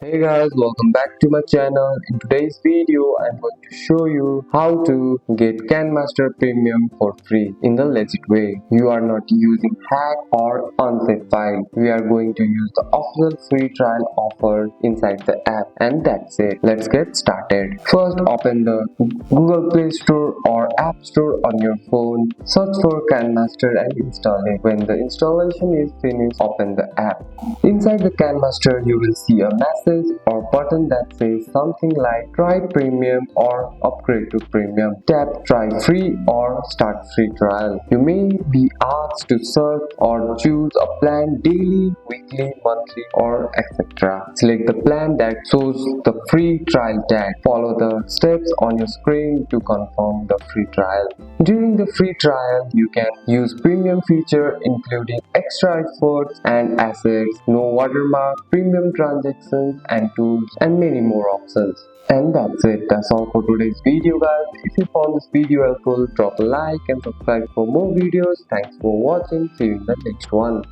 Hey guys, welcome back to my channel. In today's video, I'm going to show you how to get KineMaster Premium for free in the legit way. You are not using hack or unsafe file. We are going to use the official free trial offer inside the app, and that's it. Let's get started. First, open the Google Play Store or App Store on your phone. Search for KineMaster and install it. When the installation is finished, open the app. Inside the KineMaster, you will see a message or button that says something like try premium or upgrade to premium. Tap try free or start free trial. You may be asked to search or choose a plan daily, weekly, monthly or etc. Select the plan that shows the free trial tag. Follow the steps on your screen to confirm the free trial. During the free trial, you can use premium feature including extra efforts and assets, no watermark, premium transactions and tools, and many more options. And that's it. That's all for today's video, guys. If you found this video helpful, drop a like and subscribe for more videos. Thanks for watching. See you in the next one.